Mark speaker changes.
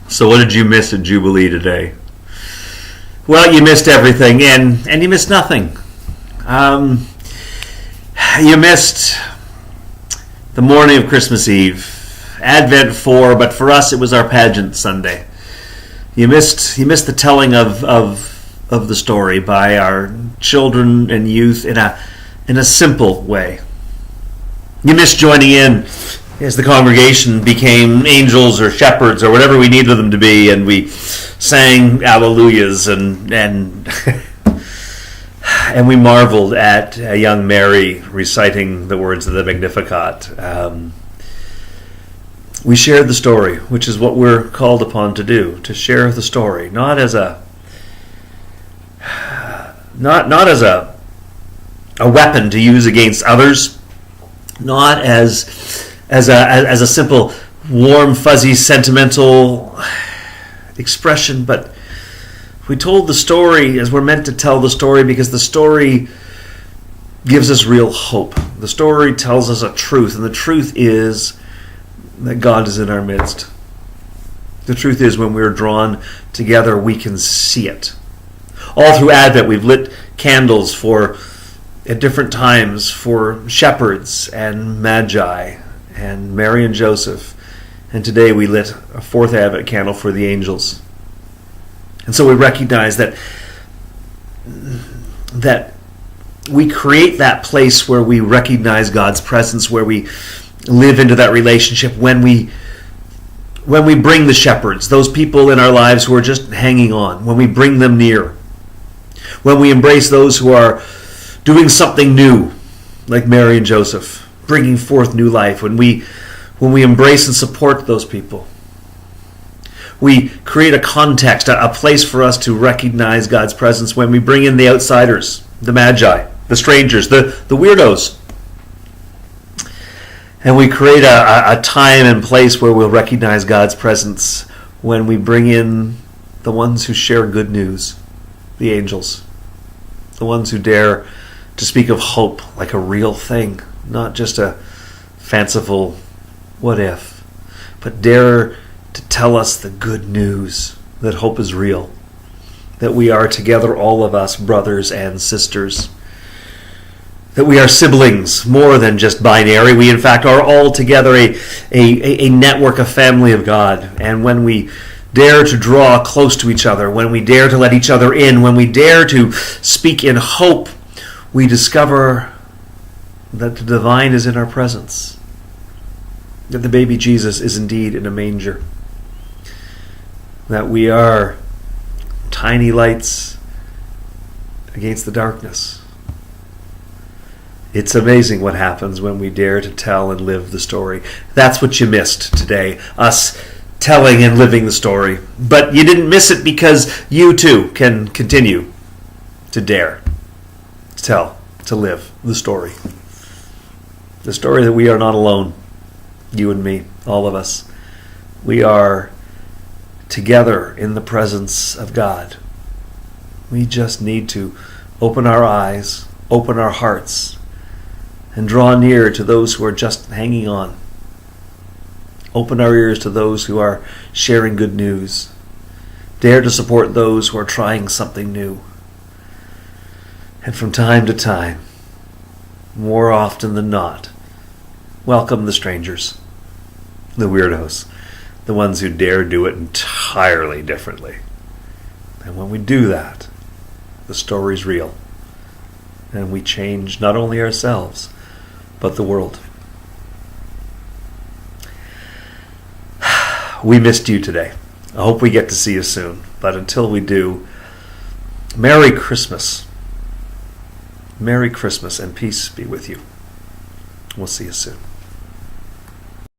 Speaker 1: So what did you miss at Jubilee today? Well, you missed everything, and you missed nothing. You missed the morning of Christmas Eve, Advent 4, but for us it was our pageant Sunday. You missed the telling of the story by our children and youth in a simple way. You missed joining in as the congregation became angels or shepherds or whatever we needed them to be, and we sang Alleluias and and we marveled at young Mary reciting the words of the Magnificat. We shared the story, which is what we're called upon to do, to share the story, not as a weapon to use against others, not as a simple, warm, fuzzy, sentimental expression, but we told the story as we're meant to tell the story, because the story gives us real hope. The story tells us a truth, and the truth is that God is in our midst. The truth is, when we're drawn together, we can see it. All through Advent, we've lit candles at different times for shepherds and magi and Mary and Joseph. And today we lit a fourth Advent candle for the angels. And so we recognize that we create that place where we recognize God's presence, where we live into that relationship when we bring the shepherds, those people in our lives who are just hanging on, when we bring them near, when we embrace those who are doing something new, like Mary and Joseph, bringing forth new life, when we embrace and support those people. We create a context, a place for us to recognize God's presence when we bring in the outsiders, the magi, the strangers, the weirdos. And we create a time and place where we'll recognize God's presence when we bring in the ones who share good news, the angels, the ones who dare to speak of hope like a real thing, not just a fanciful what if, but dare to tell us the good news that hope is real, that we are together, all of us, brothers and sisters, that we are siblings more than just binary. We, in fact, are all together a network, a family of God. And when we dare to draw close to each other, when we dare to let each other in, when we dare to speak in hope, we discover that the divine is in our presence, that the baby Jesus is indeed in a manger, that we are tiny lights against the darkness. It's amazing what happens when we dare to tell and live the story. That's what you missed today, us telling and living the story. But you didn't miss it because you too can continue to dare to tell, to live the story. The story that we are not alone, you and me, all of us. We are together in the presence of God. We just need to open our eyes, open our hearts, and draw near to those who are just hanging on. Open our ears to those who are sharing good news. Dare to support those who are trying something new. And from time to time, more often than not, welcome the strangers, the weirdos, the ones who dare do it entirely differently. And when we do that, the story's real. And we change not only ourselves, but the world. We missed you today. I hope we get to see you soon. But until we do, Merry Christmas. Merry Christmas and peace be with you. We'll see you soon.